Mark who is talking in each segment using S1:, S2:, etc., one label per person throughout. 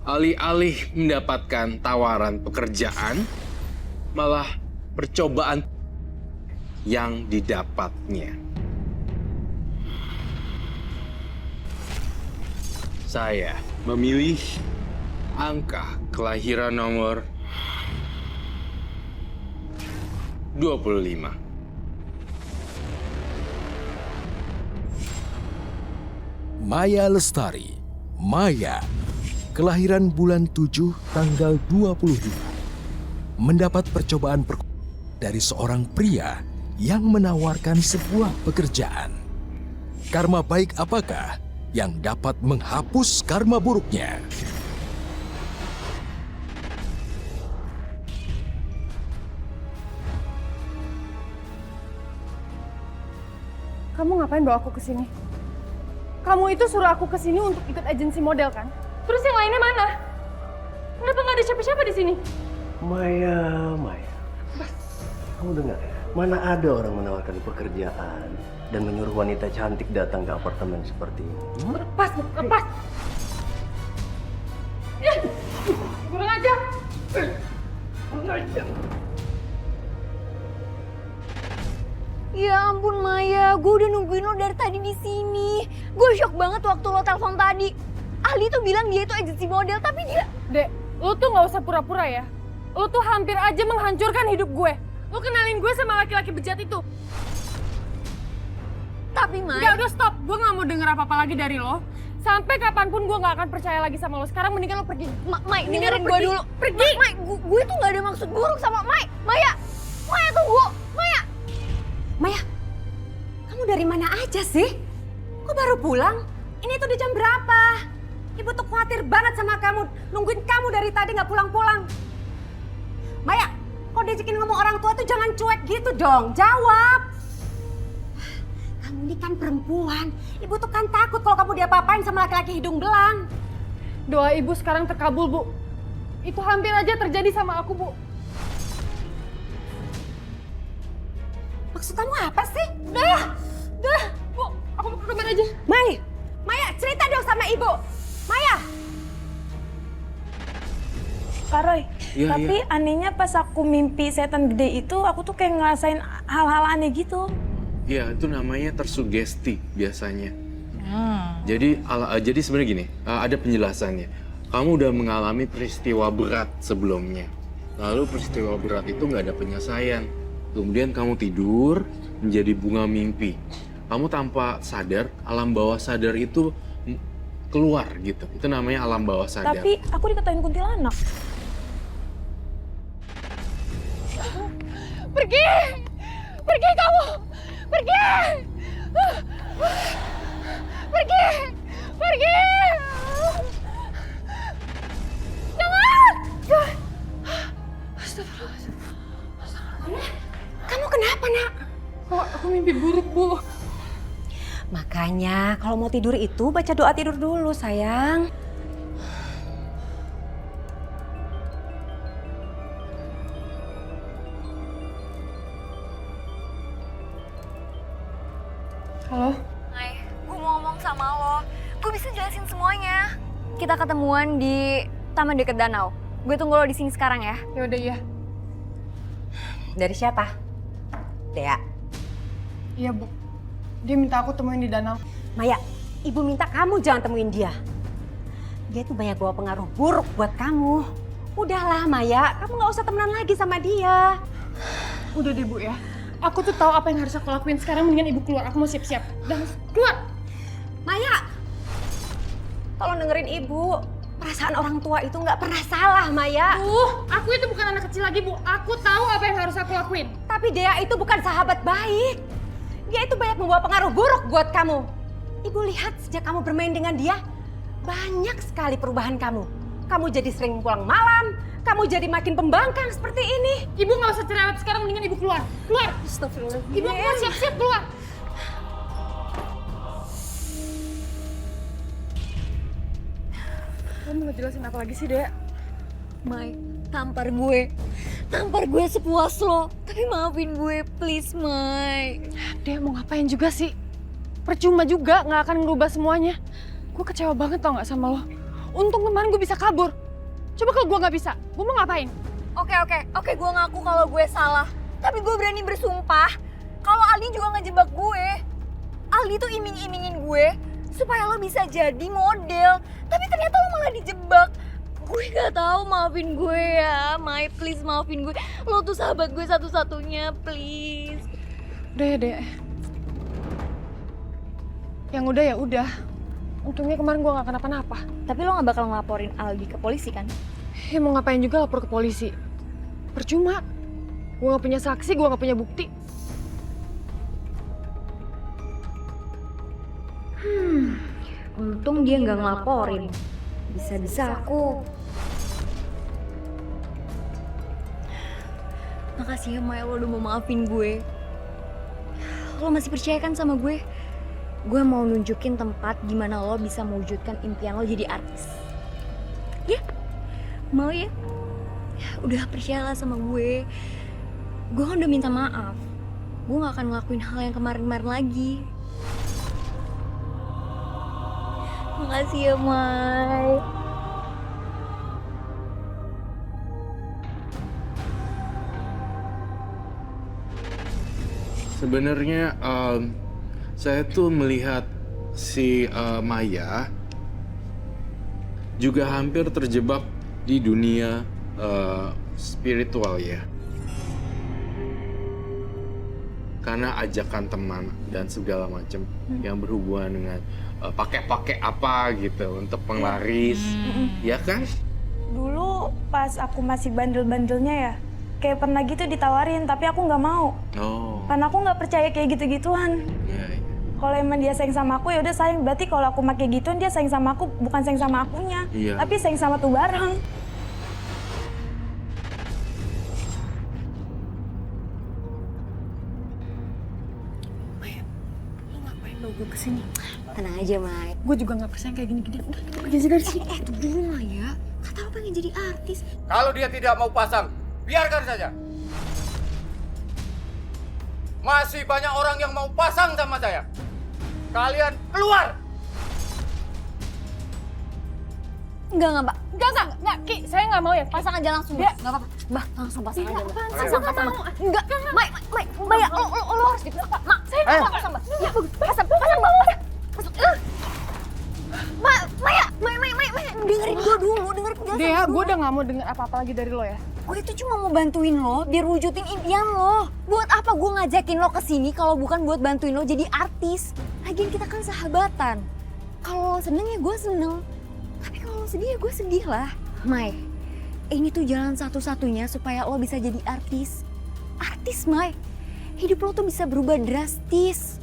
S1: Alih-alih mendapatkan tawaran pekerjaan, malah percobaan yang didapatnya. Saya memilih angka kelahiran nomor 25.
S2: Maya Lestari, Maya, kelahiran bulan 7 tanggal 25. Mendapat percobaan dari seorang pria yang menawarkan sebuah pekerjaan. Karma baik apakah yang dapat menghapus karma buruknya?
S3: Kamu ngapain bawa aku ke sini? Kamu itu suruh aku ke sini untuk ikut agensi model kan? Terus yang lainnya mana? Kenapa nggak ada siapa-siapa di sini?
S4: Maya. Kamu dengar ya? Mana ada orang menawarkan pekerjaan dan menyuruh wanita cantik datang ke apartemen seperti ini?
S3: Lepas. Ya, kurang ajar.
S5: Ya ampun Maya, gue udah nungguin lo dari tadi di sini. Gue shock banget waktu lo telepon tadi. Ali tuh bilang dia itu agensi model, tapi dia...
S3: Dek, lo tuh nggak usah pura-pura ya. Lo tuh hampir aja menghancurkan hidup gue. Lo kenalin gue sama laki-laki bejat itu.
S5: Tapi Maya...
S3: Udah stop. Gue nggak mau denger apa-apa lagi dari lo. Sampai kapanpun gue nggak akan percaya lagi sama lo. Sekarang mendingan lo pergi.
S5: Mai, dengerin gue dulu.
S3: Pergi!
S5: Mai, gue tuh gak ada maksud buruk sama Mai. Maya tunggu. Maya, kamu dari mana aja sih? Kok baru pulang? Ini tuh udah jam berapa? Ibu tuh khawatir banget sama kamu. Nungguin kamu dari tadi gak pulang-pulang. Maya, kok diajakin ngomong orang tua tuh jangan cuek gitu dong. Jawab. Kamu ini kan perempuan. Ibu tuh kan takut kalau kamu diapa-apain sama laki-laki hidung belang.
S3: Doa ibu sekarang terkabul, Bu. Itu hampir aja terjadi sama aku, Bu.
S5: Maksud kamu apa sih?
S3: Udah, Bu. Aku mau ke kamar aja.
S5: Maya, cerita dong sama ibu. Maya.
S6: Kak Roy,
S1: Iya,
S6: tapi anehnya pas aku mimpi setan gede itu, aku tuh kayak ngerasain hal-hal aneh gitu.
S1: Ya, itu namanya tersugesti biasanya. Jadi sebenarnya gini, ada penjelasannya. Kamu udah mengalami peristiwa berat sebelumnya. Lalu peristiwa berat itu nggak ada penyelesaian. Kemudian kamu tidur menjadi bunga mimpi. Kamu tanpa sadar, alam bawah sadar itu keluar gitu. Itu namanya alam bawah sadar.
S6: Tapi aku dikatain kuntilanak.
S3: Pergi kamu! Pergi! Jangan! Astagfirullahaladzim.
S5: Kamu kenapa, Nak?
S3: Kok aku mimpi buruk, Bu?
S5: Makanya kalau mau tidur itu baca doa tidur dulu, sayang.
S3: Halo?
S5: Hai, gue mau ngomong sama lo. Gue bisa jelasin semuanya. Kita ketemuan di taman dekat danau. Gue tunggu lo di sini sekarang ya.
S3: Ya udah ya.
S5: Dari siapa? Dea.
S3: Iya, Bu. Dia minta aku temuin di danau.
S5: Maya, ibu minta kamu jangan temuin dia. Dia tuh banyak bawa pengaruh buruk buat kamu. Udahlah Maya, kamu gak usah temenan lagi sama dia.
S3: Udah deh, Bu ya. Aku tuh tahu apa yang harus aku lakuin. Sekarang mendingan ibu keluar. Aku mau siap-siap. Dan keluar!
S5: Maya, tolong dengerin ibu. Perasaan orang tua itu gak pernah salah, Maya.
S3: Aku itu bukan anak kecil lagi, Bu. Aku tahu apa yang harus aku lakuin.
S5: Tapi Dea itu bukan sahabat baik. Dia itu banyak membawa pengaruh buruk buat kamu. Ibu lihat sejak kamu bermain dengan dia, banyak sekali perubahan kamu. Kamu jadi sering pulang malam, kamu jadi makin pembangkang seperti ini.
S3: Ibu nggak usah cerewet sekarang, mendingan ibu keluar. Keluar!
S5: Astagfirullahaladzim.
S3: Ibu, aku mau siap-siap keluar. Kamu mau jelasin apa lagi sih, Dea?
S5: Mai, tampar gue. Tampar gue sepuas lo. Tapi maafin gue, please, Mai.
S3: Dea mau ngapain juga sih? Percuma juga, nggak akan ngerubah semuanya. Gue kecewa banget tau nggak sama lo. Untung kemarin gue bisa kabur. Coba kalau gue nggak bisa, gue mau ngapain?
S5: Oke, gue ngaku kalau gue salah. Tapi gue berani bersumpah kalau Aldi juga ngejebak gue. Aldi tuh iming-imingin gue supaya lo bisa jadi model. Tapi ternyata lo malah dijebak. Gue gak tahu, maafin gue ya. Mai, please maafin gue. Lo tuh sahabat gue satu-satunya, please.
S3: Udah ya, Dek. Yang udah ya udah. Untungnya kemarin gue gak kenapa-napa.
S5: Tapi lo gak bakal ngelaporin Aldi ke polisi kan?
S3: Ya mau ngapain juga lapor ke polisi. Percuma. Gue gak punya saksi, gue gak punya bukti.
S5: Untung dia gak ngelaporin. Bisa-bisa aku. Makasih ya Maya, lo udah mau maafin gue. Lo masih percaya kan sama gue? Gue mau nunjukin tempat gimana lo bisa mewujudkan impian lo jadi artis. Ya? Mau ya? Udah percayalah sama gue. Gue kan udah minta maaf. Gue gak akan ngelakuin hal yang kemarin-kemarin lagi. Makasih ya, Mai.
S1: Sebenarnya saya tuh melihat si Maya juga hampir terjebak di dunia spiritual ya. Karena ajakan teman dan segala macam yang berhubungan dengan pakai apa gitu untuk penglaris, ya kan?
S6: Dulu pas aku masih bandel-bandelnya ya, kayak pernah gitu ditawarin, tapi aku nggak mau.
S1: Oh,
S6: Karena aku nggak percaya kayak gitu-gituan.
S1: ya.
S6: Kalau emang dia sayang sama aku ya udah sayang. Berarti kalau aku pakai gituan dia sayang sama aku, bukan sayang sama akunya,
S1: Iya.
S6: tapi sayang sama tuh barang.
S3: Gue kesini.
S5: Tenang aja, Mai.
S3: Gue juga gak percaya kayak gini-gini. Udah, kita pergi aja dari sini.
S5: Tunggu dulu Maya. Kata lo pengen jadi artis.
S7: Kalau dia tidak mau pasang, biarkan saja. Masih banyak orang yang mau pasang sama saya. Kalian keluar!
S5: Enggak, Mbak.
S3: Enggak, Ki, saya gak mau ya.
S5: Pasang aja langsung.
S3: Dia-
S5: Enggak apa-apa. Mbak, langsung pasang aja. Mbak.
S3: apaan sih?
S5: Pasang,
S3: Gua nggak
S5: pasang.
S3: mau.
S5: Enggak, Mai, ya, lo harus gitu. Mak, saya nggak mau pasang, Mbak. Ya, bagus. Pasang, Mbak. Pasang. Maya, dengerin gue dulu, dengerin penjelasan
S3: Dea,
S5: dulu.
S3: gue udah gak mau denger apa-apa lagi dari lo ya.
S5: Gue itu cuma mau bantuin lo biar wujudin impian lo. Buat apa gue ngajakin lo kesini kalau bukan buat bantuin lo jadi artis? Lagian kita kan sahabatan. Kalau lo seneng ya gue seneng. Tapi kalau lo sedih ya gue sedih lah. Mai, ini tuh jalan satu-satunya supaya lo bisa jadi artis. Artis, Mai. Hidup lo tuh bisa berubah drastis.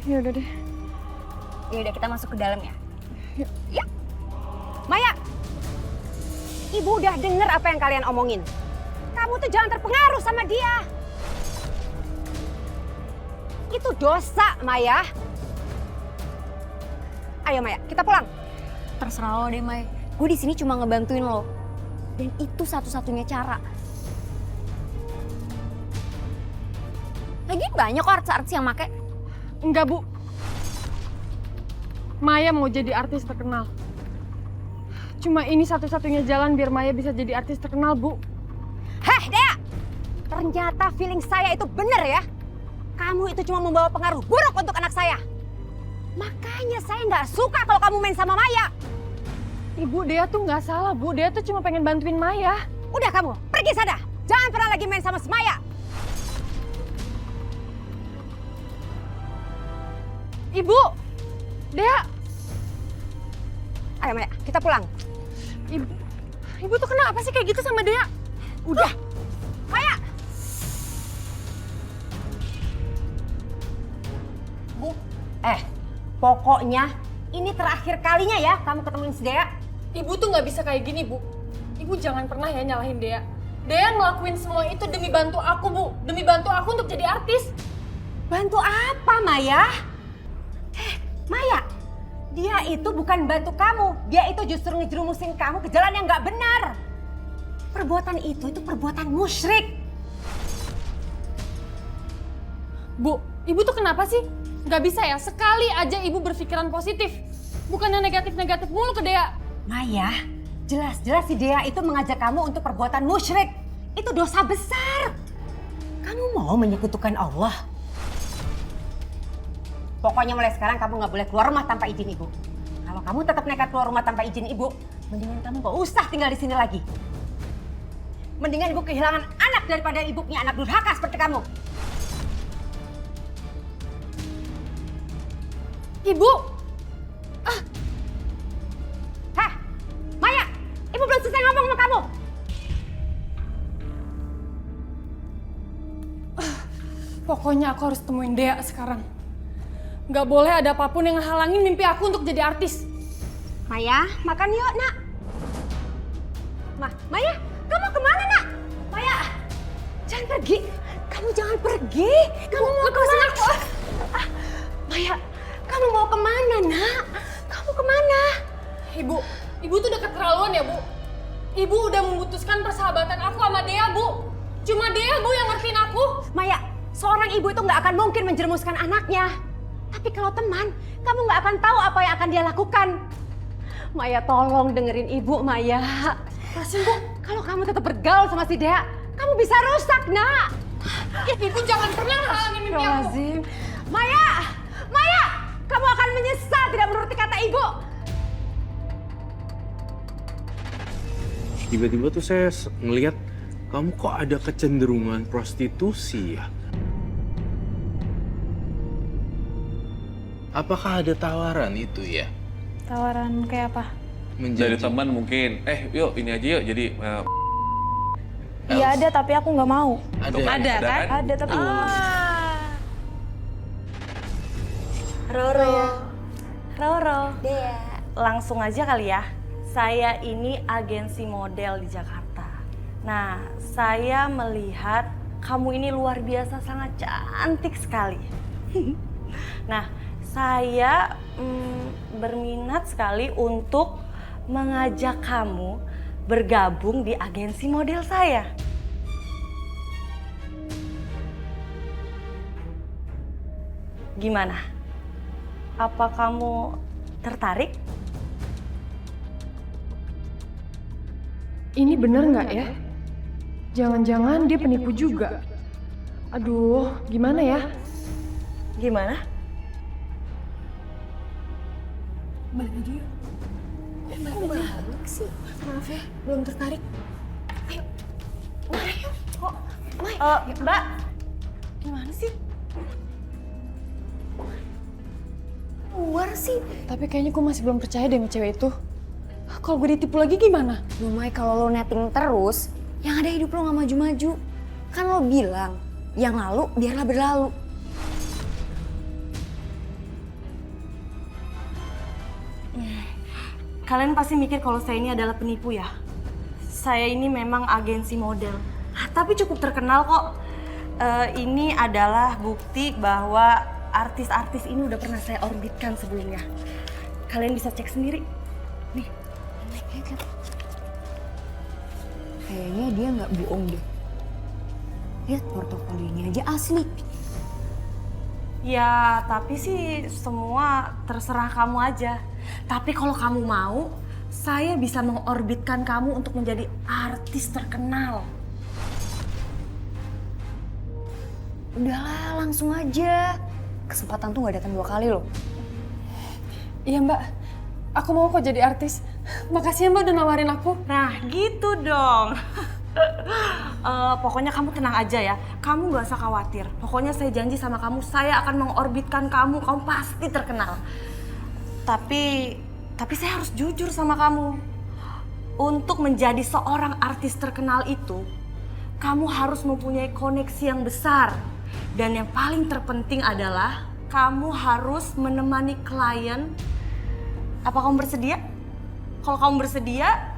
S3: Ya udah deh.
S5: Ya udah, kita masuk ke dalam ya. Ya. Maya, Ibu udah denger apa yang kalian omongin. Kamu tuh jangan terpengaruh sama dia. Itu dosa, Maya. Ayo Maya, kita pulang. Terserah lo deh, Maya. Gue di sini cuma ngebantuin lo. Dan itu satu-satunya cara. Lagian banyak kok artis-artis yang make.
S3: Enggak, Bu. Maya mau jadi artis terkenal. Cuma ini satu-satunya jalan biar Maya bisa jadi artis terkenal, Bu.
S5: Heh, Dea! Ternyata feeling saya itu benar ya. Kamu itu cuma membawa pengaruh buruk untuk anak saya. Makanya saya nggak suka kalau kamu main sama Maya.
S3: Ibu, Dea tuh nggak salah, Bu. Dea tuh cuma pengen bantuin Maya.
S5: Udah kamu, pergi sana. Jangan pernah lagi main sama Maya.
S3: Ibu! Dea!
S5: Ayo Maya, kita pulang.
S3: Ibu tuh kenapa sih kayak gitu sama Dea?
S5: Udah. Maya! Bu, pokoknya ini terakhir kalinya ya kamu ketemuin si Dea.
S3: Ibu tuh nggak bisa kayak gini, Bu. Ibu jangan pernah ya nyalahin Dea. Dea ngelakuin semua itu demi bantu aku, Bu. Demi bantu aku untuk jadi artis.
S5: Bantu apa, Maya? Maya, dia itu bukan bantu kamu. Dia itu justru ngejerumusin kamu ke jalan yang nggak benar. Perbuatan itu perbuatan musyrik.
S3: Bu, ibu tuh kenapa sih? Gak bisa ya, sekali aja ibu berpikiran positif. Bukannya negatif-negatif mulu ke Dea.
S5: Maya, jelas-jelas si Dea itu mengajak kamu untuk perbuatan musyrik. Itu dosa besar. Kamu mau menyekutukan Allah? Pokoknya mulai sekarang kamu nggak boleh keluar rumah tanpa izin ibu. Kalau kamu tetap nekat keluar rumah tanpa izin ibu, mendingan kamu gak usah tinggal di sini lagi. Mendingan ibu kehilangan anak daripada ibu punya anak durhaka seperti kamu.
S3: Ibu!
S5: Hah? Maya, ibu belum selesai ngomong sama kamu.
S3: Pokoknya aku harus temuin Dea sekarang. Gak boleh ada apapun yang ngehalangin mimpi aku untuk jadi artis.
S5: Maya, makan yuk, nak. Maya, kamu kemana, nak? Maya, jangan pergi. Kamu jangan pergi. Kamu mau kemana? Maya, kamu mau kemana, nak? Kamu kemana?
S3: Ibu tuh udah keterlaluan ya, Bu. Ibu udah memutuskan persahabatan aku sama Dea, Bu. Cuma Dea, Bu, yang ngertiin aku.
S5: Maya, seorang ibu itu nggak akan mungkin menjerumuskan anaknya. Tapi kalau teman, kamu nggak akan tahu apa yang akan dia lakukan. Maya, tolong dengerin ibu, Maya.
S3: Rasin, Bu.
S5: Kalau kamu tetap bergaul sama si Dea, kamu bisa rusak, nak.
S3: Ibu jangan pernah halangin mimpi aku.
S5: Astagfirullahaladzim. Maya, kamu akan menyesal tidak menuruti kata ibu.
S1: Tiba-tiba tuh saya ngelihat kamu kok ada kecenderungan prostitusi ya? Apakah ada tawaran itu ya?
S6: Tawaran kayak apa?
S8: Dari teman mungkin, yuk ini aja yuk jadi
S6: Iya ada tapi aku nggak mau.
S1: Ada
S8: kan?
S6: Ada tapi nggak mau.
S9: Roro, Dea. Langsung aja kali ya. Saya ini agensi model di Jakarta. Nah, saya melihat kamu ini luar biasa sangat cantik sekali. Nah, saya berminat sekali untuk mengajak kamu bergabung di agensi model saya. Gimana? Apa kamu tertarik?
S3: Ini bener nggak ya? Jangan-jangan dia penipu juga. Aduh, gimana ya?
S9: Gimana?
S3: Balik aja yuk. Kok balik sih? Maaf ya, belum tertarik. Ayo, Maya yuk. Kok,
S9: Mbak, gimana sih?
S3: keluar sih? Tapi kayaknya gue masih belum percaya deh sama cewek itu. Kalau gue ditipu lagi gimana?
S5: Loh, Mai, kalau lo netting terus, yang ada hidup lo nggak maju-maju. Kan lo bilang, yang lalu biarlah berlalu.
S9: Kalian pasti mikir kalau saya ini adalah penipu ya? Saya ini memang agensi model, tapi cukup terkenal kok. Ini adalah bukti bahwa artis-artis ini udah pernah saya orbitkan sebelumnya. Kalian bisa cek sendiri. Nih, lihat.
S5: Kayaknya dia nggak bohong deh. Lihat portofolionya aja asli.
S9: Ya, tapi sih semua terserah kamu aja. Tapi kalau kamu mau, saya bisa mengorbitkan kamu untuk menjadi artis terkenal.
S5: Udahlah, langsung aja. Kesempatan tuh nggak datang 2 kali loh.
S3: Iya mbak, aku mau kok jadi artis. Makasih ya mbak udah nawarin aku.
S9: Nah, gitu dong. Pokoknya kamu tenang aja ya. Kamu gak usah khawatir. Pokoknya saya janji sama kamu, saya akan mengorbitkan kamu. Kamu pasti terkenal. Tapi saya harus jujur sama kamu. Untuk menjadi seorang artis terkenal itu, kamu harus mempunyai koneksi yang besar. Dan yang paling terpenting adalah kamu harus menemani klien. Apa kamu bersedia? Kalau kamu bersedia,